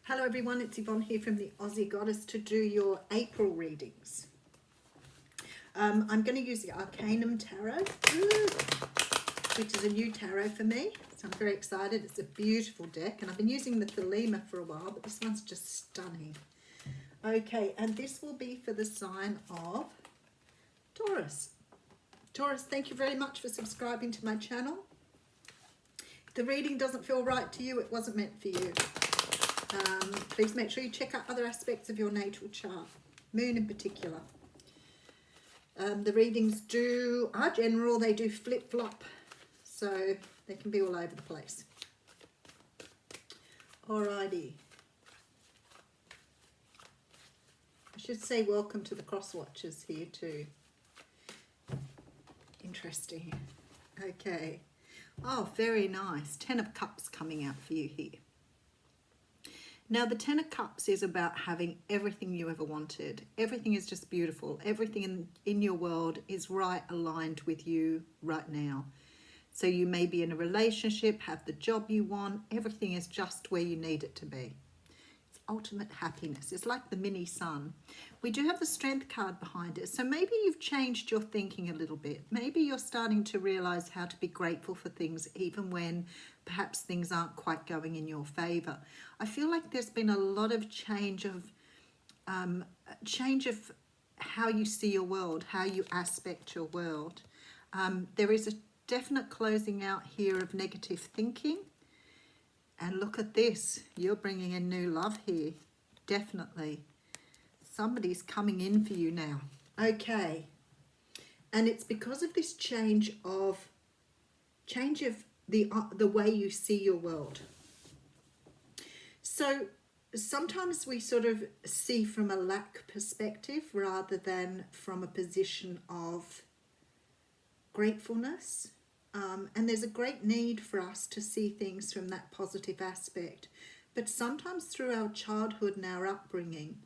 Hello everyone, it's Yvonne here from the Aussie Goddess to do your April readings. I'm going to use the Arcanum Tarot, which is a new tarot for me. So I'm very excited. It's a beautiful deck and I've been using the Thelema for a while, but this one's just stunning. Okay, and this will be for the sign of Taurus. Taurus, thank you very much for subscribing to my channel. If the reading doesn't feel right to you, it wasn't meant for you. Please make sure you check out other aspects of your natal chart, moon in particular. The readings are general, they do flip-flop, so they can be all over the place. Alrighty. I should say welcome to the cross watchers here too. Interesting. Okay. Oh, very nice. 10 of Cups coming out for you here. Now, the 10 of Cups is about having everything you ever wanted. Everything is just beautiful. Everything in your world is right aligned with you right now. So you may be in a relationship, have the job you want. Everything is just where you need it to be. It's ultimate happiness. It's like the mini sun. We do have the Strength card behind it. So maybe you've changed your thinking a little bit. Maybe you're starting to realize how to be grateful for things even when perhaps things aren't quite going in your favor. I feel like there's been a lot of change of how you see your world, how you aspect your world. There is a definite closing out here of negative thinking. And look at this, you're bringing in new love here, definitely. Somebody's coming in for you now. Okay, and it's because of this change of the way you see your world. So sometimes we sort of see from a lack perspective rather than from a position of gratefulness. And there's a great need for us to see things from that positive aspect. But sometimes through our childhood and our upbringing,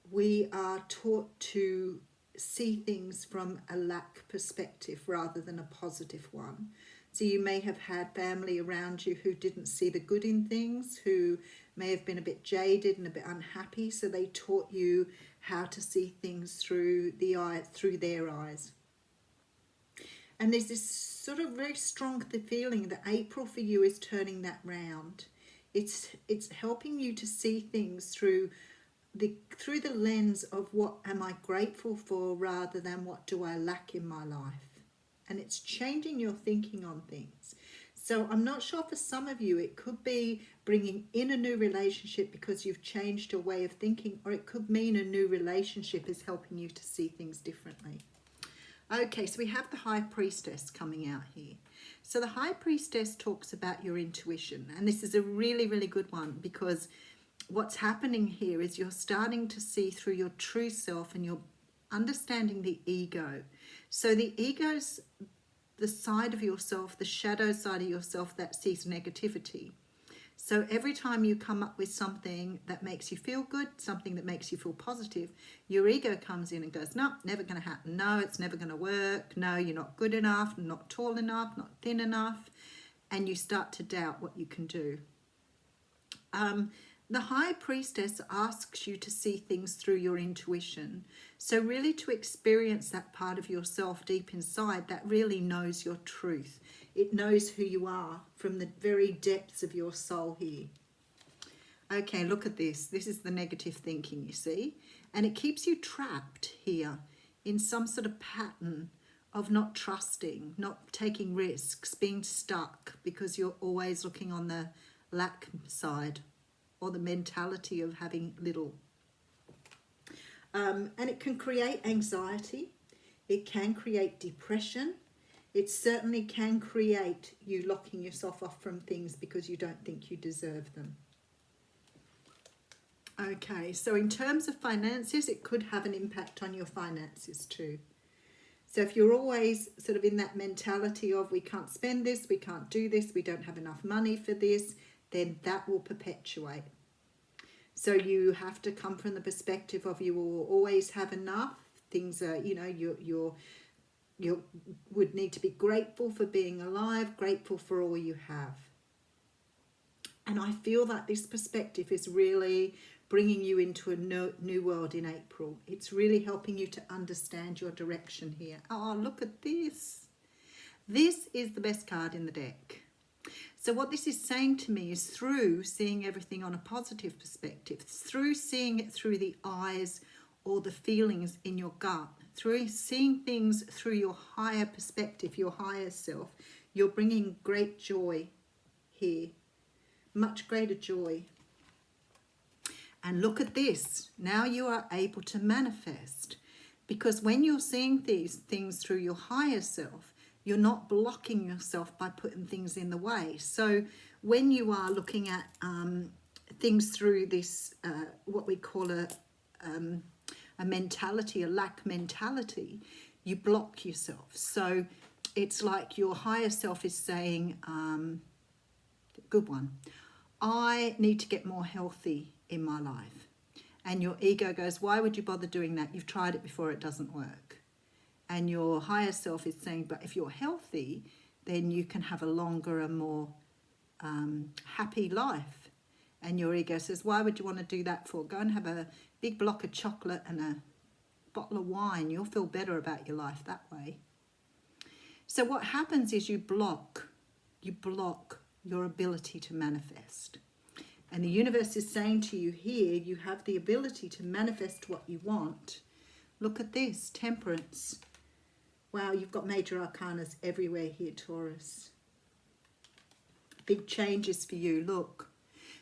we are taught to see things from a lack perspective rather than a positive one. So you may have had family around you who didn't see the good in things, who may have been a bit jaded and a bit unhappy. So they taught you how to see things through their eyes. And there's this sort of very strong feeling that April for you is turning that round. It's helping you to see things through the lens of what am I grateful for rather than what do I lack in my life. And it's changing your thinking on things. So I'm not sure for some of you it could be bringing in a new relationship because you've changed your way of thinking, or it could mean a new relationship is helping you to see things differently. Okay, so we have the High Priestess coming out here. So the High Priestess talks about your intuition, and this is a really, really good one because what's happening here is you're starting to see through your true self and you're understanding the ego. So the ego's the side of yourself, the shadow side of yourself that sees negativity. So every time you come up with something that makes you feel good, something that makes you feel positive, your ego comes in and goes, no, never going to happen. No, it's never going to work. No, you're not good enough, not tall enough, not thin enough. And you start to doubt what you can do. The High Priestess asks you to see things through your intuition. So really to experience that part of yourself deep inside that really knows your truth. It knows who you are from the very depths of your soul here. Okay, look at this. This is the negative thinking, you see. And it keeps you trapped here in some sort of pattern of not trusting, not taking risks, being stuck because you're always looking on the lack side or the mentality of having little. And it can create anxiety. It can create depression. It certainly can create you locking yourself off from things because you don't think you deserve them. Okay, so in terms of finances, it could have an impact on your finances too. So if you're always sort of in that mentality of we can't spend this, we can't do this, we don't have enough money for this, then that will perpetuate. So you have to come from the perspective of you will always have enough. Things are, you know, you would need to be grateful for being alive, grateful for all you have. And I feel that this perspective is really bringing you into a new world in April. It's really helping you to understand your direction here. Oh, look at this. This is the best card in the deck. So what this is saying to me is, through seeing everything on a positive perspective, through seeing it through the eyes or the feelings in your gut, through seeing things through your higher perspective, your higher self, you're bringing great joy here, much greater joy. And look at this, now you are able to manifest, because when you're seeing these things through your higher self, you're not blocking yourself by putting things in the way. So when you are looking at things through this, what we call a mentality, a lack mentality, you block yourself. So it's like your higher self is saying, good one, I need to get more healthy in my life. And your ego goes, why would you bother doing that? You've tried it before, it doesn't work. And your higher self is saying, but if you're healthy, then you can have a longer and more happy life. And your ego says, why would you want to do that for? Go and have a big block of chocolate and a bottle of wine. You'll feel better about your life that way. So what happens is you block your ability to manifest. And the universe is saying to you here, you have the ability to manifest what you want. Look at this, Temperance. Wow, you've got major arcanas everywhere here, Taurus. Big changes for you, look.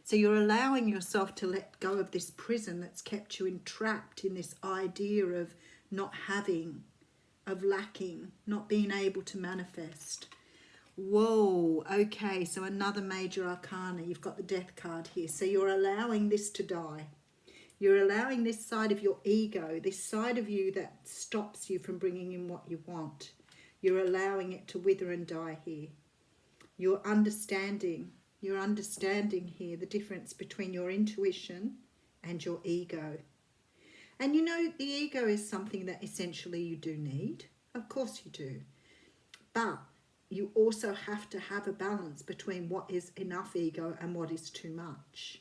So you're allowing yourself to let go of this prison that's kept you entrapped in this idea of not having, of lacking, not being able to manifest. Whoa, okay, so another major arcana. You've got the Death card here. So you're allowing this to die. You're allowing this side of your ego, this side of you that stops you from bringing in what you want. You're allowing it to wither and die here. You're understanding here the difference between your intuition and your ego. And you know, the ego is something that essentially you do need. Of course you do. But you also have to have a balance between what is enough ego and what is too much.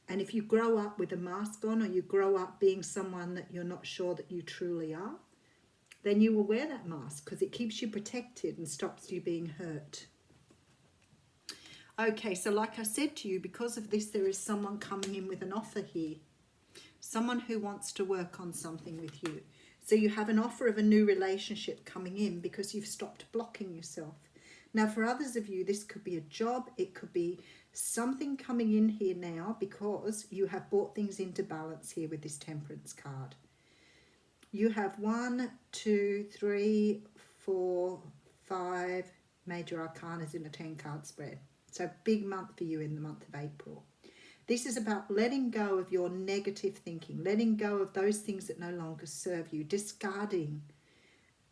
And if you grow up with a mask on, or you grow up being someone that you're not sure that you truly are, then you will wear that mask because it keeps you protected and stops you being hurt. Okay, so like I said to you, because of this, there is someone coming in with an offer here. Someone who wants to work on something with you. So you have an offer of a new relationship coming in because you've stopped blocking yourself. Now, for others of you, this could be a job. It could be something coming in here now because you have brought things into balance here with this Temperance card. You have 1, 2, 3, 4, 5 major arcanas in a 10-card spread. So big month for you in the month of April. This is about letting go of your negative thinking, letting go of those things that no longer serve you, discarding,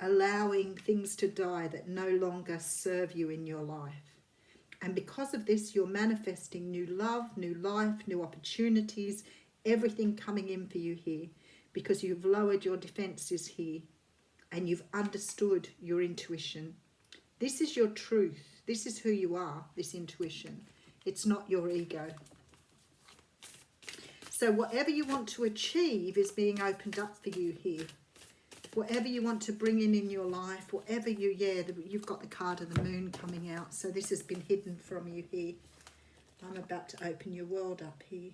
allowing things to die that no longer serve you in your life. And because of this, you're manifesting new love, new life, new opportunities, everything coming in for you here because you've lowered your defenses here and you've understood your intuition. This is your truth. This is who you are, this intuition. It's not your ego. So whatever you want to achieve is being opened up for you here. Whatever you want to bring in your life, whatever you, you've got the card of the Moon coming out. So this has been hidden from you here. I'm about to open your world up here.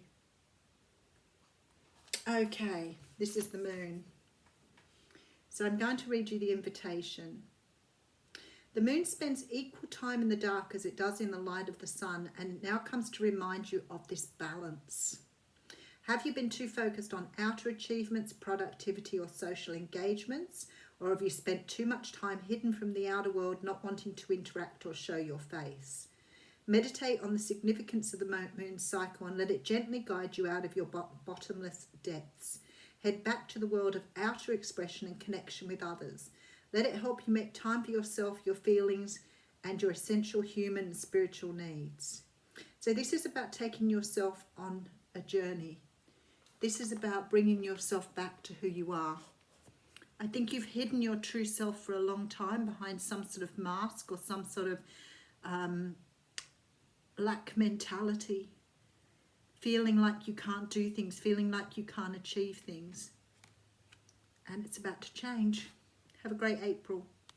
Okay, this is the Moon. So I'm going to read you the invitation. The moon spends equal time in the dark as it does in the light of the sun, and now comes to remind you of this balance. Have you been too focused on outer achievements, productivity, or social engagements? Or have you spent too much time hidden from the outer world, not wanting to interact or show your face? Meditate on the significance of the moon cycle and let it gently guide you out of your bottomless depths. Head back to the world of outer expression and connection with others. Let it help you make time for yourself, your feelings, and your essential human and spiritual needs. So this is about taking yourself on a journey. This is about bringing yourself back to who you are. I think you've hidden your true self for a long time behind some sort of mask or some sort of lack mentality, feeling like you can't do things, feeling like you can't achieve things. And it's about to change. Have a great April.